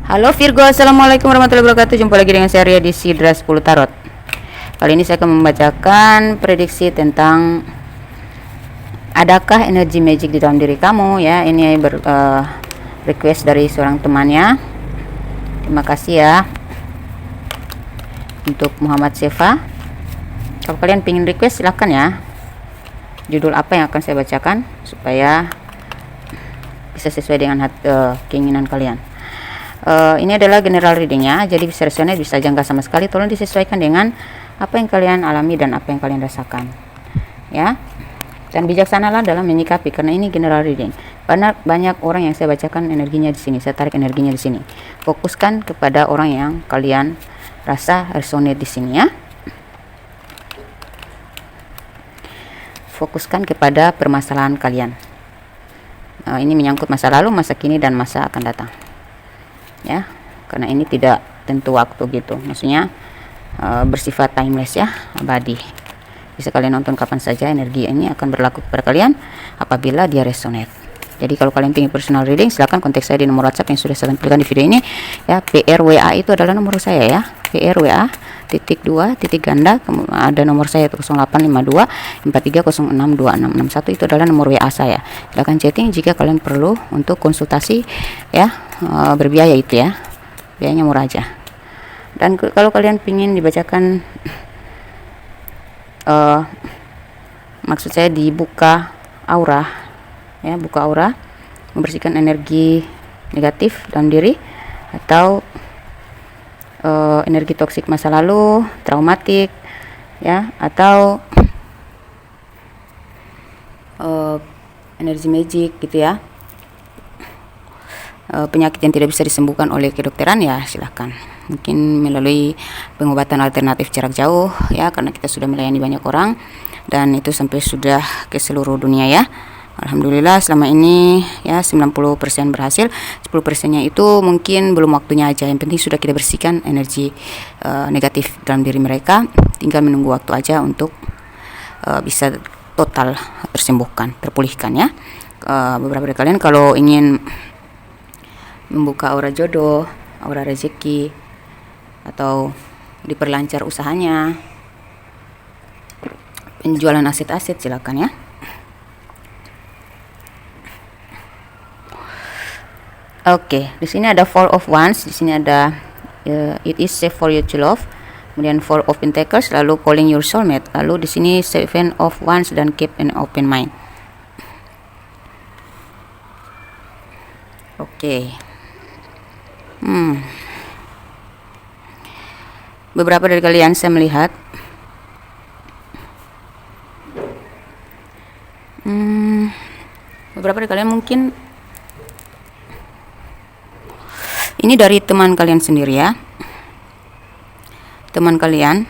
Halo Virgo, assalamualaikum warahmatullahi wabarakatuh. Jumpa lagi dengan saya Ria di Sidra 10 Tarot. Kali ini saya akan membacakan prediksi tentang adakah energi magic di dalam diri kamu ya. Ini request dari seorang temannya. Terima kasih ya untuk Muhammad Sefa. Kalau kalian pengen request silahkan ya. Judul apa yang akan saya bacakan supaya bisa sesuai dengan keinginan kalian. Ini adalah general readingnya, jadi bisa resonate, bisa jangka sama sekali. Tolong disesuaikan dengan apa yang kalian alami dan apa yang kalian rasakan ya, dan bijaksanalah dalam menyikapi, karena ini general reading. Banyak orang yang saya bacakan energinya di sini, saya tarik energinya di sini. Fokuskan kepada orang yang kalian rasa resonate di sini ya. Fokuskan kepada permasalahan kalian. Ini menyangkut masa lalu, masa kini, dan masa akan datang ya, karena ini tidak tentu waktu gitu, maksudnya bersifat timeless ya, abadi. Bisa kalian nonton kapan saja, energi ini akan berlaku kepada kalian apabila dia resonate. Jadi kalau kalian ingin personal reading, silahkan kontak saya di nomor WhatsApp yang sudah saya tampilkan di video ini ya. PRWA itu adalah nomor saya ya, PRWA _2 ganda, ada nomor saya itu 0852 43062661, itu adalah nomor WA saya. Silahkan chatting jika kalian perlu untuk konsultasi ya. Berbiaya itu ya, biayanya murah aja. Dan kalau kalian ingin dibacakan maksud saya dibuka aura ya, buka aura, membersihkan energi negatif dalam diri atau energi toksik masa lalu, traumatik ya, atau energi magic gitu ya, penyakit yang tidak bisa disembuhkan oleh kedokteran ya, silahkan. Mungkin melalui pengobatan alternatif jarak jauh ya, karena kita sudah melayani banyak orang dan itu sampai sudah ke seluruh dunia ya. Alhamdulillah selama ini ya 90% berhasil. 10%-nya itu mungkin belum waktunya aja. Yang penting sudah kita bersihkan energi negatif dalam diri mereka. Tinggal menunggu waktu aja untuk bisa total tersembuhkan, terpulihkan ya. Beberapa dari kalian kalau ingin membuka aura jodoh, aura rezeki, atau diperlancar usahanya, penjualan aset-aset, silakan ya. Oke, di sini ada Four of Wands, di sini ada it is safe for you to love, kemudian Four of Pentacles, lalu calling your soulmate, lalu di sini Seven of Wands dan keep an open mind. Oke. Beberapa dari kalian saya melihat beberapa dari kalian mungkin ini dari teman kalian sendiri ya, teman kalian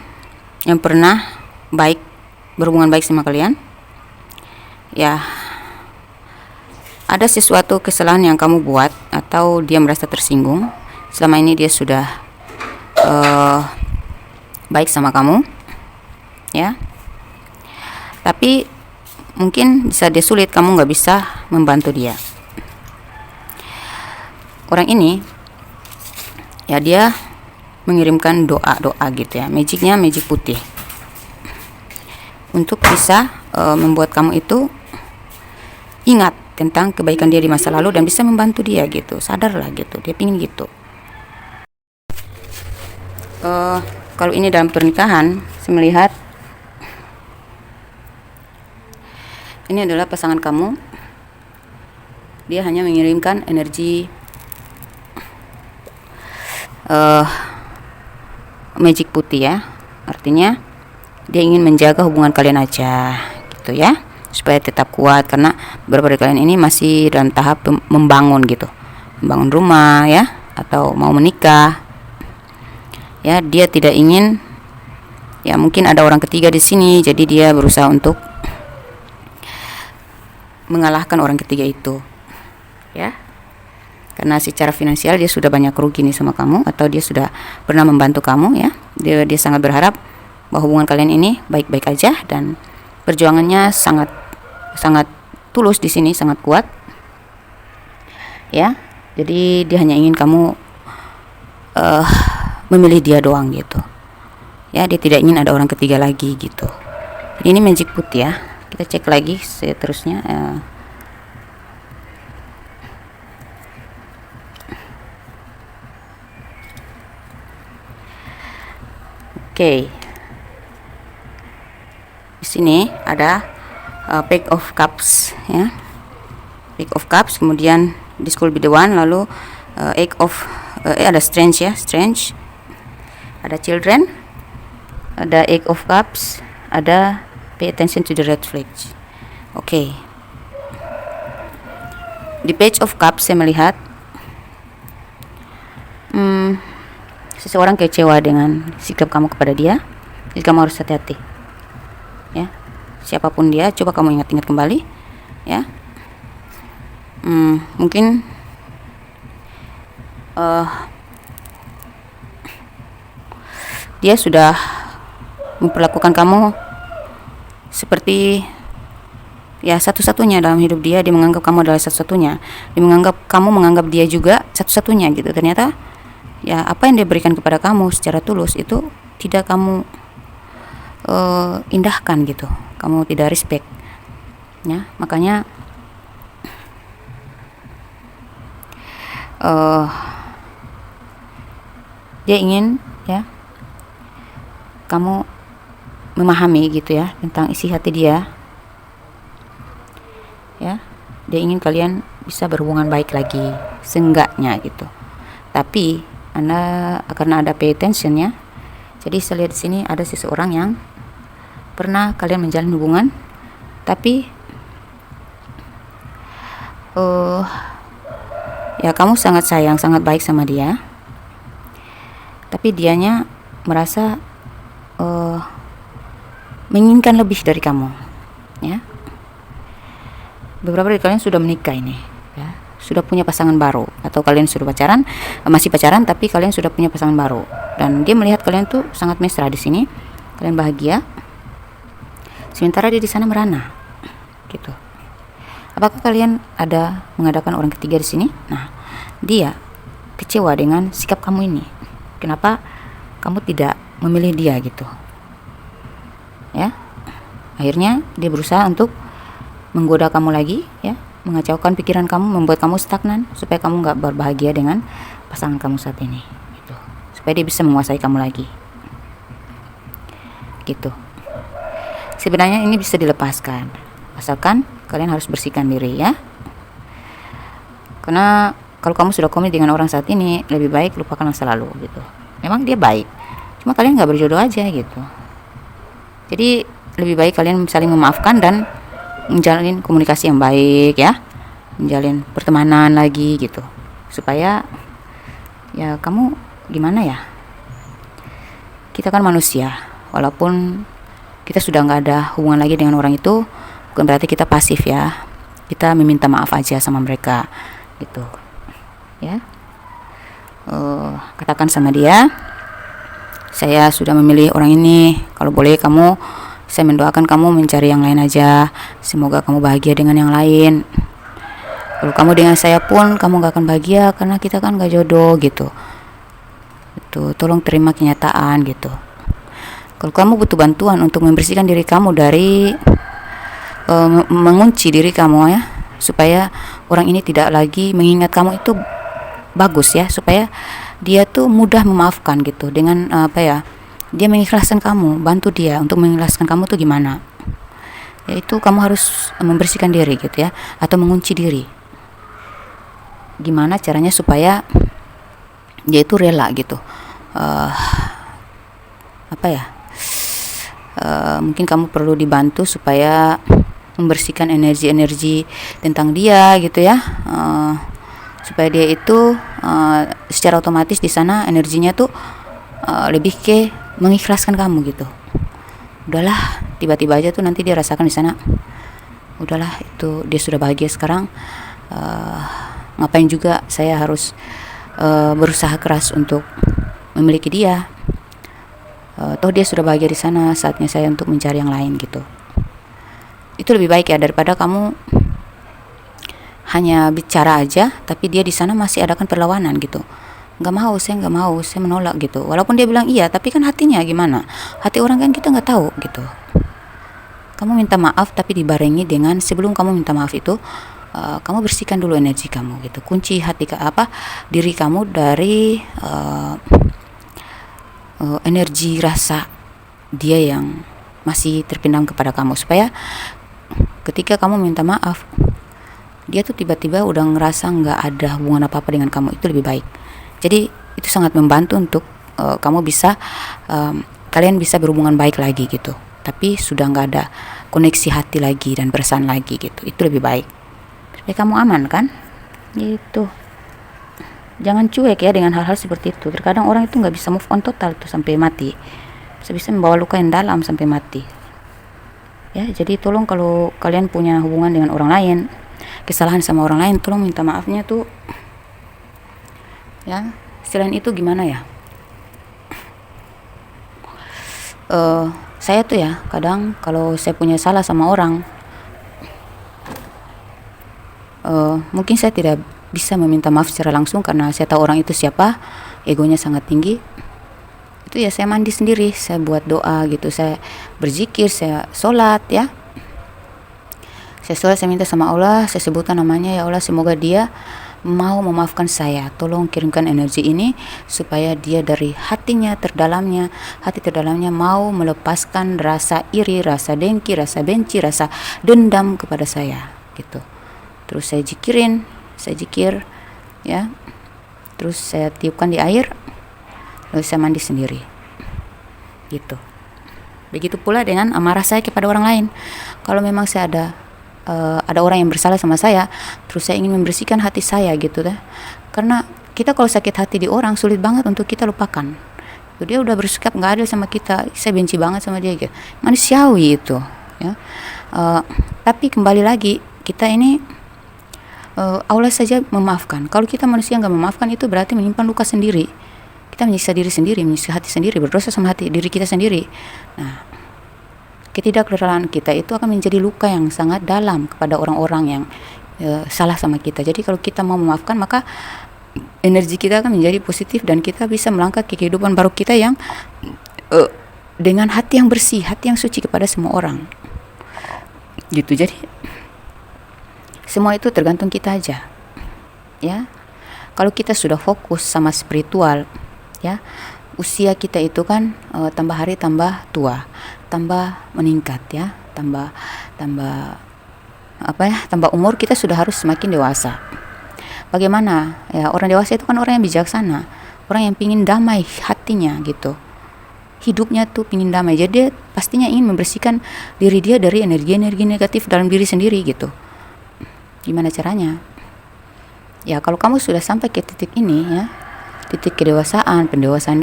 yang pernah berhubungan baik sama kalian ya. Ada sesuatu kesalahan yang kamu buat atau dia merasa tersinggung. Selama ini dia sudah baik sama kamu ya, tapi mungkin bisa dia sulit, kamu nggak bisa membantu dia. Orang ini ya, dia mengirimkan doa gitu ya, magicnya magic putih untuk bisa membuat kamu itu ingat tentang kebaikan dia di masa lalu dan bisa membantu dia gitu, sadarlah gitu, dia pingin gitu. Kalau ini dalam pernikahan, saya melihat ini adalah pasangan kamu, dia hanya mengirimkan energi magic putih ya, artinya dia ingin menjaga hubungan kalian aja gitu ya, supaya tetap kuat, karena beberapa dari kalian ini masih dalam tahap membangun gitu, membangun rumah ya, atau mau menikah ya. Dia tidak ingin ya, mungkin ada orang ketiga di sini, jadi dia berusaha untuk mengalahkan orang ketiga itu ya, karena secara finansial dia sudah banyak rugi nih sama kamu, atau dia sudah pernah membantu kamu ya. Dia sangat berharap bahwa hubungan kalian ini baik-baik aja, dan perjuangannya sangat tulus di sini, sangat kuat ya. Jadi dia hanya ingin kamu memilih dia doang gitu ya, dia tidak ingin ada orang ketiga lagi gitu. Jadi ini magic put ya, kita cek lagi seterusnya. Oke. Di sini ada Page of Cups ya. Page of Cups, kemudian this could be the one, lalu Eight of ada Strange ya, Strange. Ada Children, ada Eight of Cups, ada Pay attention to the red flags. Oke. Di Page of Cups saya melihat seseorang kecewa dengan sikap kamu kepada dia. Jadi kamu harus hati-hati ya, siapapun dia, coba kamu ingat-ingat kembali ya. Mungkin dia sudah memperlakukan kamu seperti ya satu-satunya dalam hidup dia. Dia menganggap kamu adalah satu-satunya, dia menganggap kamu menganggap dia juga satu-satunya gitu. Ternyata ya apa yang dia berikan kepada kamu secara tulus itu tidak kamu indahkan gitu, kamu tidak respect ya. Makanya dia ingin ya kamu memahami gitu ya tentang isi hati dia ya. Dia ingin kalian bisa berhubungan baik lagi seenggaknya gitu. Tapi Anda karena ada pay attention ya, jadi saya lihat di sini ada seseorang yang pernah kalian menjalin hubungan, tapi ya kamu sangat sayang, sangat baik sama dia, tapi dianya merasa menginginkan lebih dari kamu ya. Beberapa dari kalian sudah menikah ini ya, sudah punya pasangan baru, atau kalian sudah pacaran, masih pacaran tapi kalian sudah punya pasangan baru, dan dia melihat kalian tuh sangat mesra di sini, kalian bahagia, sementara dia di sana merana gitu. Apakah kalian ada mengadakan orang ketiga di sini? Nah, dia kecewa dengan sikap kamu ini. Kenapa kamu tidak memilih dia gitu ya? Akhirnya dia berusaha untuk menggoda kamu lagi ya, mengacaukan pikiran kamu, membuat kamu stagnan supaya kamu nggak berbahagia dengan pasangan kamu saat ini gitu, supaya dia bisa menguasai kamu lagi gitu. Sebenarnya ini bisa dilepaskan asalkan kalian harus bersihkan diri ya, karena kalau kamu sudah komit dengan orang saat ini, lebih baik lupakan masa lalu gitu. Memang dia baik, cuma kalian nggak berjodoh aja gitu. Jadi lebih baik kalian saling memaafkan dan menjalin komunikasi yang baik ya, menjalin pertemanan lagi gitu, supaya ya kamu gimana ya, kita kan manusia, walaupun kita sudah nggak ada hubungan lagi dengan orang itu, bukan berarti kita pasif ya, kita meminta maaf aja sama mereka gitu ya. Katakan sama dia, saya sudah memilih orang ini, kalau boleh saya mendoakan kamu mencari yang lain aja, semoga kamu bahagia dengan yang lain. Kalau kamu dengan saya pun kamu gak akan bahagia, karena kita kan gak jodoh gitu. Itu tolong terima kenyataan gitu. Kalau kamu butuh bantuan untuk membersihkan diri kamu dari mengunci diri kamu ya, supaya orang ini tidak lagi mengingat kamu, itu bagus ya, supaya dia tuh mudah memaafkan gitu, dengan dia mengikhlaskan kamu, bantu dia untuk mengikhlaskan kamu tuh gimana, yaitu kamu harus membersihkan diri gitu ya, atau mengunci diri. Gimana caranya supaya dia itu rela gitu, mungkin kamu perlu dibantu supaya membersihkan energi-energi tentang dia gitu ya, supaya dia itu secara otomatis di sana energinya tuh lebih ke mengikhlaskan kamu gitu. Udahlah, tiba-tiba aja tuh nanti dia rasakan di sana, udahlah itu dia sudah bahagia sekarang, ngapain juga saya harus berusaha keras untuk memiliki dia, toh dia sudah bahagia di sana, saatnya saya untuk mencari yang lain gitu. Itu lebih baik ya, daripada kamu hanya bicara aja tapi dia di sana masih adakan perlawanan gitu, saya nggak mau, saya menolak gitu. Walaupun dia bilang iya, tapi kan hatinya gimana? Hati orang kan kita nggak tahu gitu. Kamu minta maaf tapi dibarengi dengan sebelum kamu minta maaf itu kamu bersihkan dulu energi kamu gitu. Kunci diri kamu dari energi rasa dia yang masih terpendam kepada kamu, supaya ketika kamu minta maaf dia tuh tiba-tiba udah ngerasa nggak ada hubungan apa-apa dengan kamu. Itu lebih baik. Jadi itu sangat membantu untuk kamu bisa kalian bisa berhubungan baik lagi gitu, tapi sudah nggak ada koneksi hati lagi dan perasaan lagi gitu. Itu lebih baik supaya kamu aman kan gitu. Jangan cuek ya dengan hal-hal seperti itu. Terkadang orang itu nggak bisa move on total tuh sampai mati, bisa membawa luka yang dalam sampai mati ya. Jadi tolong kalau kalian punya hubungan dengan orang lain, kesalahan sama orang lain, tolong minta maafnya tuh ya. Selain itu gimana ya, saya tuh ya kadang kalau saya punya salah sama orang, mungkin saya tidak bisa meminta maaf secara langsung karena saya tahu orang itu siapa, egonya sangat tinggi. Itu ya saya mandi sendiri, saya buat doa gitu, saya berzikir, saya sholat ya. Saya minta sama Allah, saya sebutkan namanya, ya Allah semoga dia mau memaafkan saya. Tolong kirimkan energi ini supaya dia dari hati terdalamnya mau melepaskan rasa iri, rasa dengki, rasa benci, rasa dendam kepada saya gitu. Terus saya zikir ya. Terus saya tiupkan di air, lalu saya mandi sendiri gitu. Begitu pula dengan amarah saya kepada orang lain. Kalau memang saya ada orang yang bersalah sama saya, terus saya ingin membersihkan hati saya gitu dah. Karena kita kalau sakit hati di orang sulit banget untuk kita lupakan. Dia udah bersikap nggak adil sama kita, saya benci banget sama dia gitu. Manusiawi itu ya. Tapi kembali lagi kita ini Allah saja memaafkan. Kalau kita manusia nggak memaafkan, itu berarti menyimpan luka sendiri. Kita menyiksa diri sendiri, menyiksa hati sendiri, berdosa sama diri kita sendiri. Nah, ketidakrelaan kita itu akan menjadi luka yang sangat dalam kepada orang-orang yang salah sama kita. Jadi kalau kita mau memaafkan, maka energi kita akan menjadi positif dan kita bisa melangkah ke kehidupan baru kita yang dengan hati yang bersih, hati yang suci kepada semua orang. Gitu. Jadi semua itu tergantung kita aja. Ya. Kalau kita sudah fokus sama spiritual, ya, usia kita itu kan tambah hari tambah tua, tambah meningkat ya, tambah umur kita sudah harus semakin dewasa. Bagaimana ya, orang dewasa itu kan orang yang bijaksana, orang yang pingin damai hatinya gitu, hidupnya tuh pingin damai. Jadi dia pastinya ingin membersihkan diri dia dari energi-energi negatif dalam diri sendiri gitu. Gimana caranya? Ya kalau kamu sudah sampai ke titik ini ya, titik pendewasaan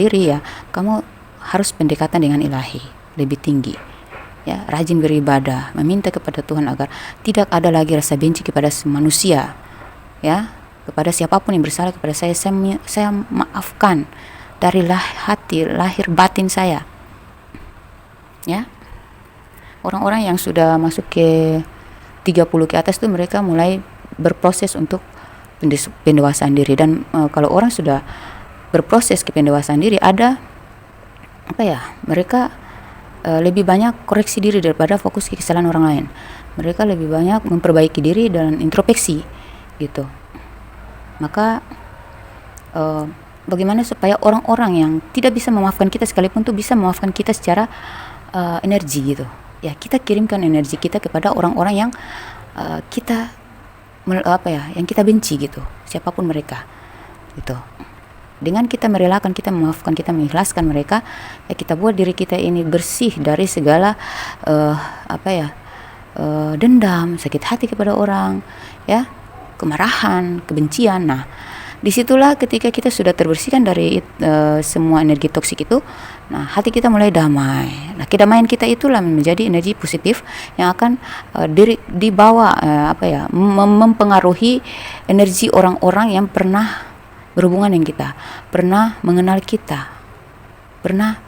diri ya, kamu harus pendekatan dengan ilahi lebih tinggi ya, rajin beribadah, meminta kepada Tuhan agar tidak ada lagi rasa benci kepada manusia ya, kepada siapapun yang bersalah kepada saya maafkan dari lahir batin saya ya. Orang-orang yang sudah masuk ke 30 ke atas tuh mereka mulai berproses untuk pendewasaan diri. Dan kalau orang sudah berproses ke pendewasaan diri, ada mereka lebih banyak koreksi diri daripada fokus ke kesalahan orang lain. Mereka lebih banyak memperbaiki diri dan introspeksi gitu. Maka bagaimana supaya orang-orang yang tidak bisa memaafkan kita sekalipun tuh bisa memaafkan kita secara energi gitu ya. Kita kirimkan energi kita kepada orang-orang yang yang kita benci gitu, siapapun mereka gitu. Dengan kita merelakan, kita memaafkan, kita mengikhlaskan mereka, ya kita buat diri kita ini bersih dari segala dendam, sakit hati kepada orang ya, kemarahan, kebencian. Nah, disitulah ketika kita sudah terbersihkan dari semua energi toksik itu, nah hati kita mulai damai. Nah, kedamaian kita itulah menjadi energi positif yang akan dibawa mempengaruhi energi orang-orang yang pernah berhubungan dengan kita, pernah mengenal kita, pernah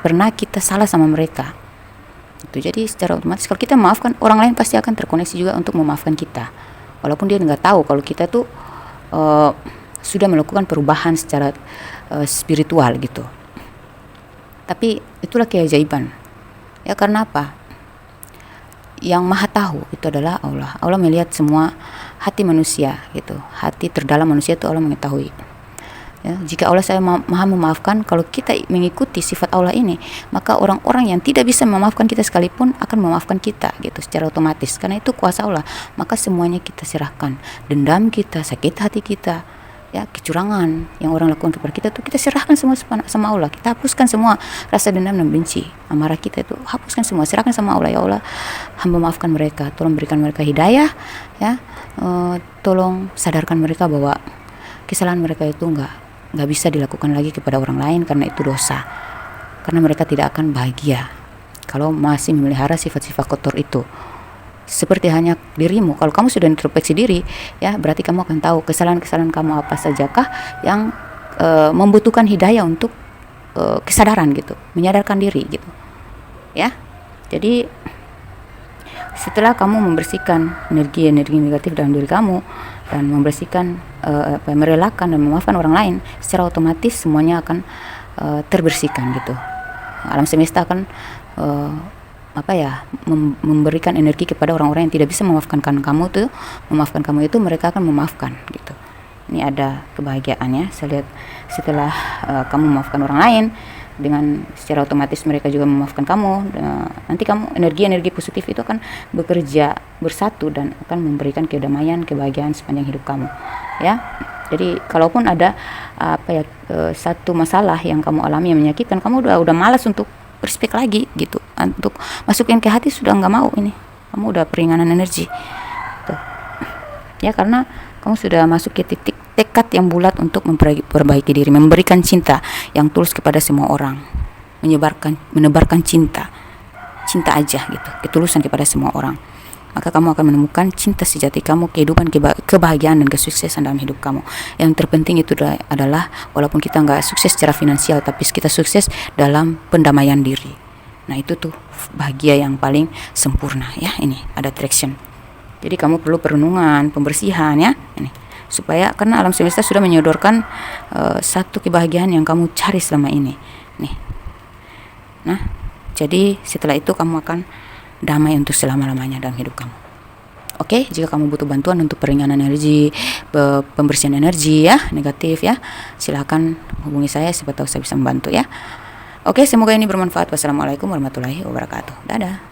pernah kita salah sama mereka. Itu jadi secara otomatis kalau kita memaafkan, orang lain pasti akan terkoneksi juga untuk memaafkan kita. Walaupun dia nggak tahu kalau kita tuh sudah melakukan perubahan secara spiritual gitu. Tapi itulah keajaiban. Ya, karena apa? Yang maha tahu itu adalah Allah. Allah melihat semua hati manusia gitu. Hati terdalam manusia itu Allah mengetahui. Ya, jika Allah saya maha memaafkan, kalau kita mengikuti sifat Allah ini, maka orang-orang yang tidak bisa memaafkan kita sekalipun akan memaafkan kita gitu secara otomatis. Karena itu kuasa Allah. Maka semuanya kita serahkan. Dendam kita, sakit hati kita, ya, kecurangan yang orang lakukan kepada kita tuh kita serahkan semua sama Allah. Kita hapuskan semua rasa dendam dan benci, amarah kita itu, hapuskan semua, serahkan sama Allah. Ya Allah, hamba maafkan mereka, tolong berikan mereka hidayah, ya, tolong sadarkan mereka bahwa kesalahan mereka itu nggak bisa dilakukan lagi kepada orang lain karena itu dosa. Karena mereka tidak akan bahagia kalau masih memelihara sifat-sifat kotor itu. Seperti hanya dirimu, kalau kamu sudah introspeksi diri, ya, berarti kamu akan tahu kesalahan-kesalahan kamu apa sajakah yang membutuhkan hidayah untuk kesadaran gitu, menyadarkan diri gitu, ya. Jadi setelah kamu membersihkan energi-energi negatif dalam diri kamu dan membersihkan, merelakan dan memaafkan orang lain, secara otomatis semuanya akan terbersihkan gitu. Alam semesta akan memberikan energi kepada orang-orang yang tidak bisa memaafkan kamu itu mereka akan memaafkan gitu. Ini ada kebahagiaannya. Saya lihat setelah kamu memaafkan orang lain, dengan secara otomatis mereka juga memaafkan kamu. Nanti kamu energi-energi positif itu akan bekerja bersatu dan akan memberikan kedamaian, kebahagiaan sepanjang hidup kamu, ya. Jadi kalaupun ada satu masalah yang kamu alami yang menyakitkan, kamu udah malas untuk berspek lagi gitu, untuk masukin ke hati sudah nggak mau, ini kamu udah peringanan energi tuh, ya, karena kamu sudah masuk ke titik tekad yang bulat untuk memperbaiki diri, memberikan cinta yang tulus kepada semua orang, menebarkan cinta aja gitu, ketulusan kepada semua orang. Maka kamu akan menemukan cinta sejati kamu, kehidupan, kebahagiaan dan kesuksesan dalam hidup kamu. Yang terpenting itu adalah walaupun kita nggak sukses secara finansial, tapi kita sukses dalam pendamaian diri. Nah, itu tuh bahagia yang paling sempurna, ya. Ini ada traction. Jadi kamu perlu perenungan, pembersihan, ya, ini supaya, karena alam semesta sudah menyodorkan satu kebahagiaan yang kamu cari selama ini nih. Nah, jadi setelah itu kamu akan damai untuk selama-lamanya dalam hidup kamu. Oke, jika kamu butuh bantuan untuk peringanan energi, pembersihan energi, ya, negatif, ya, silakan hubungi saya, siapa tahu saya bisa membantu, ya. Oke, semoga ini bermanfaat. Wassalamualaikum warahmatullahi wabarakatuh. Dadah.